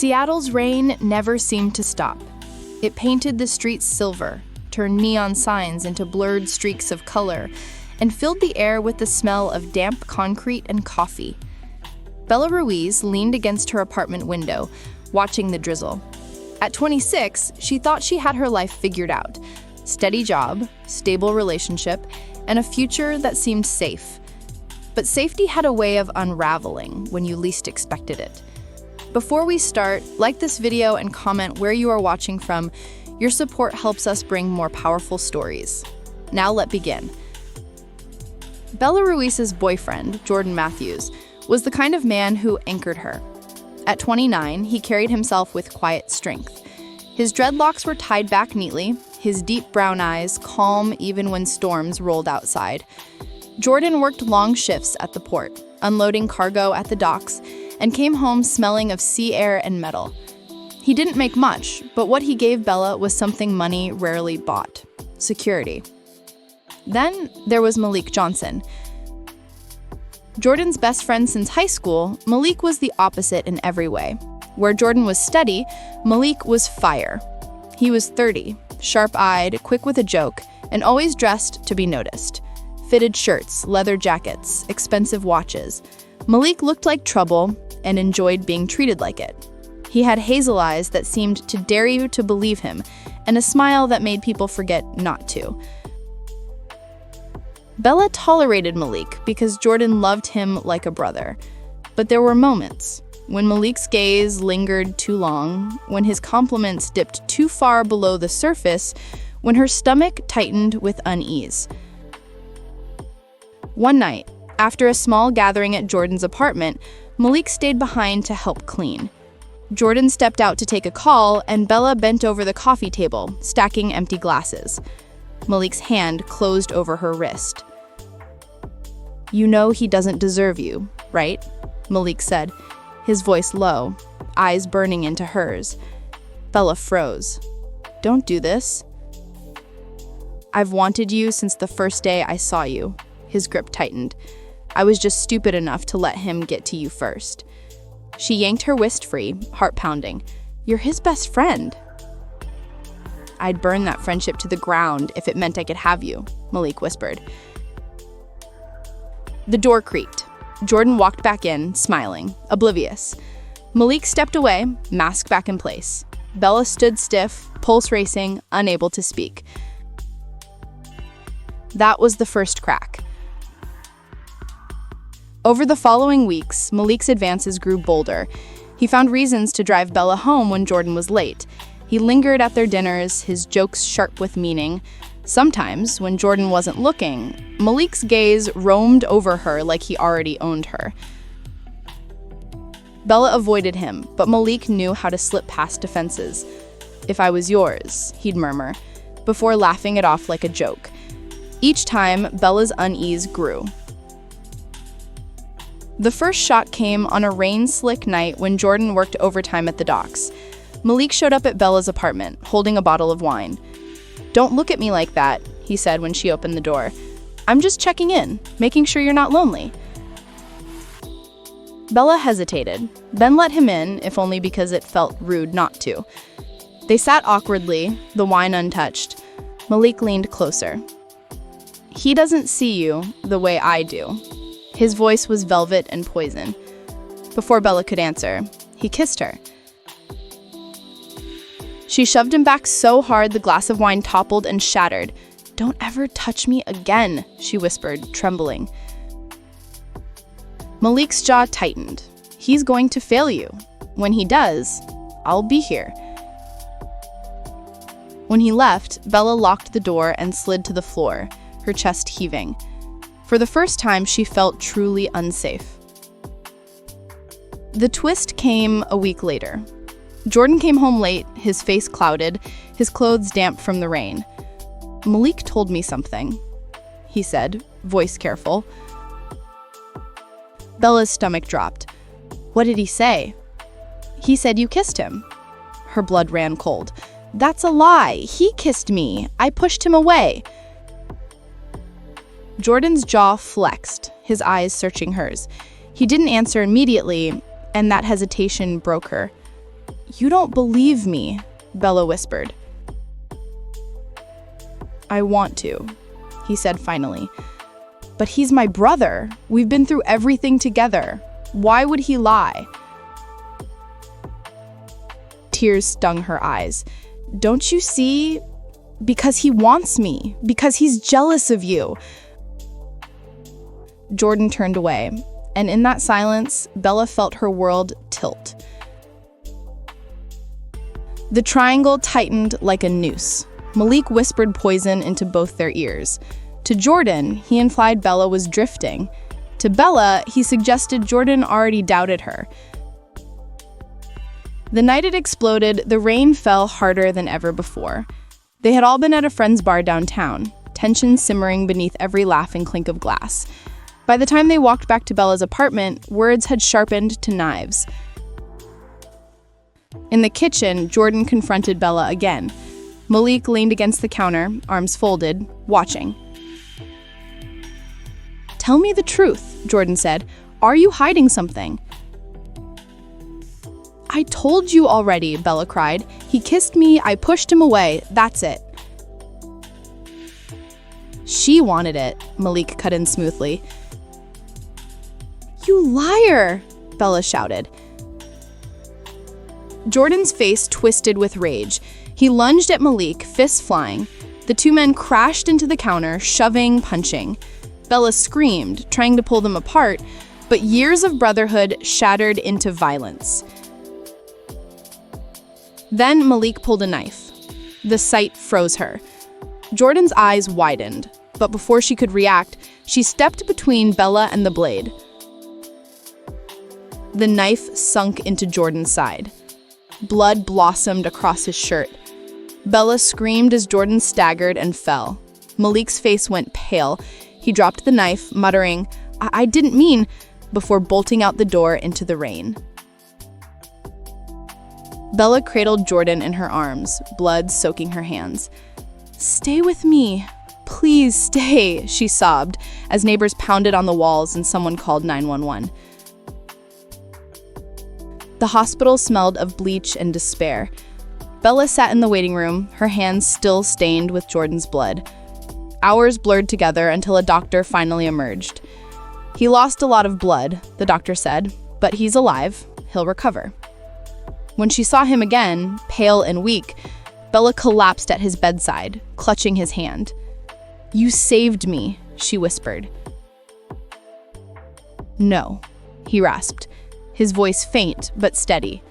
Seattle's rain never seemed to stop. It painted the streets silver, turned neon signs into blurred streaks of color, and filled the air with the smell of damp concrete and coffee. Bella Ruiz leaned against her apartment window, watching the drizzle. At 26, she thought she had her life figured out. Steady job, stable relationship, and a future that seemed safe. But safety had a way of unraveling when you least expected it. Before we start, like this video and comment where you are watching from. Your support helps us bring more powerful stories. Now let's begin. Bella Ruiz's boyfriend, Jordan Matthews, was the kind of man who anchored her. At 29, he carried himself with quiet strength. His dreadlocks were tied back neatly, his deep brown eyes calm even when storms rolled outside. Jordan worked long shifts at the port, unloading cargo at the docks, and came home smelling of sea air and metal. He didn't make much, but what he gave Bella was something money rarely bought: security. Then there was Malik Johnson. Jordan's best friend since high school, Malik was the opposite in every way. Where Jordan was steady, Malik was fire. He was 30, sharp-eyed, quick with a joke, and always dressed to be noticed. Fitted shirts, leather jackets, expensive watches. Malik looked like trouble and enjoyed being treated like it. He had hazel eyes that seemed to dare you to believe him, and a smile that made people forget not to. Bella tolerated Malik because Jordan loved him like a brother. But there were moments when Malik's gaze lingered too long, when his compliments dipped too far below the surface, when her stomach tightened with unease. One night, after a small gathering at Jordan's apartment, Malik stayed behind to help clean. Jordan stepped out to take a call, and Bella bent over the coffee table, stacking empty glasses. Malik's hand closed over her wrist. "You know he doesn't deserve you, right?" Malik said, his voice low, eyes burning into hers. Bella froze. "Don't do this." "I've wanted you since the first day I saw you." His grip tightened. "I was just stupid enough to let him get to you first." She yanked her wrist free, heart pounding. "You're his best friend." "I'd burn that friendship to the ground if it meant I could have you," Malik whispered. The door creaked. Jordan walked back in, smiling, oblivious. Malik stepped away, mask back in place. Bella stood stiff, pulse racing, unable to speak. That was the first crack. Over the following weeks, Malik's advances grew bolder. He found reasons to drive Bella home when Jordan was late. He lingered at their dinners, his jokes sharp with meaning. Sometimes, when Jordan wasn't looking, Malik's gaze roamed over her like he already owned her. Bella avoided him, but Malik knew how to slip past defenses. "If I was yours," he'd murmur, before laughing it off like a joke. Each time, Bella's unease grew. The first shock came on a rain-slick night when Jordan worked overtime at the docks. Malik showed up at Bella's apartment, holding a bottle of wine. "Don't look at me like that," he said when she opened the door. "I'm just checking in, making sure you're not lonely." Bella hesitated, then let him in, if only because it felt rude not to. They sat awkwardly, the wine untouched. Malik leaned closer. "He doesn't see you the way I do." His voice was velvet and poison. Before Bella could answer, he kissed her. She shoved him back so hard the glass of wine toppled and shattered. "Don't ever touch me again," she whispered, trembling. Malik's jaw tightened. "He's going to fail you. When he does, I'll be here." When he left, Bella locked the door and slid to the floor, her chest heaving. For the first time, she felt truly unsafe. The twist came a week later. Jordan came home late, his face clouded, his clothes damp from the rain. "Malik told me something," he said, voice careful. Bella's stomach dropped. "What did he say?" "He said you kissed him." Her blood ran cold. "That's a lie. He kissed me. I pushed him away." Jordan's jaw flexed, his eyes searching hers. He didn't answer immediately, and that hesitation broke her. "You don't believe me," Bella whispered. "I want to," he said finally. "But he's my brother. We've been through everything together. Why would he lie?" Tears stung her eyes. "Don't you see? Because he wants me. Because he's jealous of you." Jordan turned away, and in that silence, Bella felt her world tilt. The triangle tightened like a noose. Malik whispered poison into both their ears. To Jordan, he implied Bella was drifting. To Bella, he suggested Jordan already doubted her. The night it exploded, the rain fell harder than ever before. They had all been at a friend's bar downtown, tension simmering beneath every laugh and clink of glass. By the time they walked back to Bella's apartment, words had sharpened to knives. In the kitchen, Jordan confronted Bella again. Malik leaned against the counter, arms folded, watching. "Tell me the truth," Jordan said. "Are you hiding something?" "I told you already," Bella cried. "He kissed me, I pushed him away, that's it." "She wanted it," Malik cut in smoothly. "You liar!" Bella shouted. Jordan's face twisted with rage. He lunged at Malik, fists flying. The two men crashed into the counter, shoving, punching. Bella screamed, trying to pull them apart, but years of brotherhood shattered into violence. Then Malik pulled a knife. The sight froze her. Jordan's eyes widened, but before she could react, she stepped between Bella and the blade. The knife sunk into Jordan's side. Blood blossomed across his shirt. Bella screamed as Jordan staggered and fell. Malik's face went pale. He dropped the knife, muttering, I didn't mean," before bolting out the door into the rain. Bella cradled Jordan in her arms, blood soaking her hands. "Stay with me. Please stay," she sobbed, as neighbors pounded on the walls and someone called 911. The hospital smelled of bleach and despair. Bella sat in the waiting room, her hands still stained with Jordan's blood. Hours blurred together until a doctor finally emerged. "He lost a lot of blood," the doctor said, "but he's alive. He'll recover." When she saw him again, pale and weak, Bella collapsed at his bedside, clutching his hand. "You saved me," she whispered. "No," he rasped, his voice faint but steady.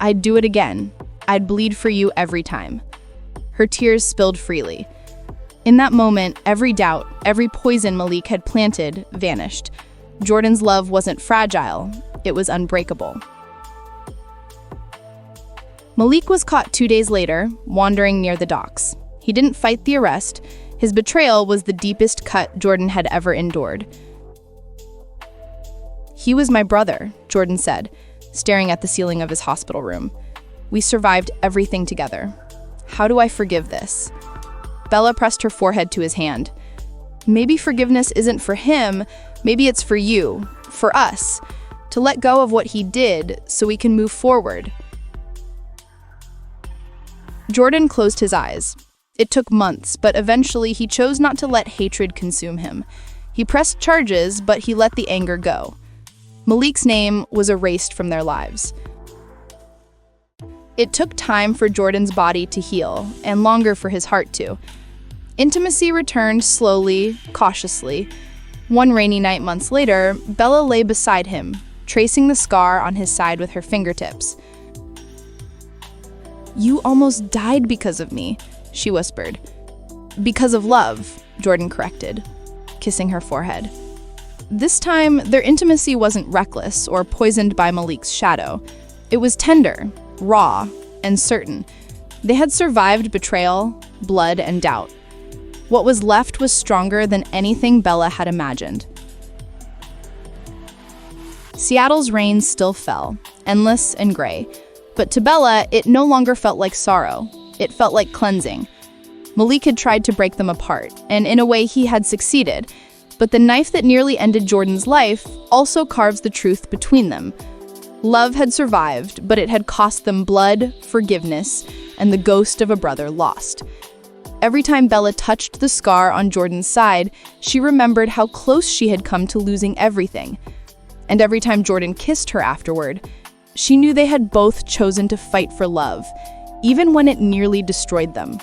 "I'd do it again. I'd bleed for you every time." Her tears spilled freely. In that moment, every doubt, every poison Malik had planted, vanished. Jordan's love wasn't fragile, it was unbreakable. Malik was caught 2 days later, wandering near the docks. He didn't fight the arrest. His betrayal was the deepest cut Jordan had ever endured. "He was my brother," Jordan said, staring at the ceiling of his hospital room. "We survived everything together. How do I forgive this?" Bella pressed her forehead to his hand. "Maybe forgiveness isn't for him, maybe it's for you, for us, to let go of what he did so we can move forward." Jordan closed his eyes. It took months, but eventually he chose not to let hatred consume him. He pressed charges, but he let the anger go. Malik's name was erased from their lives. It took time for Jordan's body to heal, and longer for his heart to. Intimacy returned slowly, cautiously. One rainy night months later, Bella lay beside him, tracing the scar on his side with her fingertips. "You almost died because of me," she whispered. "Because of love," Jordan corrected, kissing her forehead. This time, their intimacy wasn't reckless or poisoned by Malik's shadow. It was tender, raw, and certain. They had survived betrayal, blood, and doubt. What was left was stronger than anything Bella had imagined. Seattle's rain still fell, endless and gray. But to Bella, it no longer felt like sorrow. It felt like cleansing. Malik had tried to break them apart, and in a way he had succeeded. But the knife that nearly ended Jordan's life also carves the truth between them. Love had survived, but it had cost them blood, forgiveness, and the ghost of a brother lost. Every time Bella touched the scar on Jordan's side, she remembered how close she had come to losing everything. And every time Jordan kissed her afterward, she knew they had both chosen to fight for love, even when it nearly destroyed them.